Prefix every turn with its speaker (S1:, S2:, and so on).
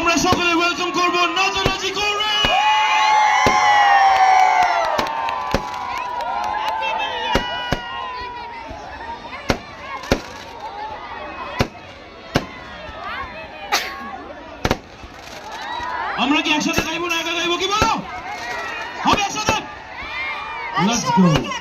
S1: আমরা সকলে ওয়েলকাম করব নাচানাচি করে। আমরা কি একসাথে গাইবো না একা গাইবো কি বলো? হবে একসাথে? Let's go.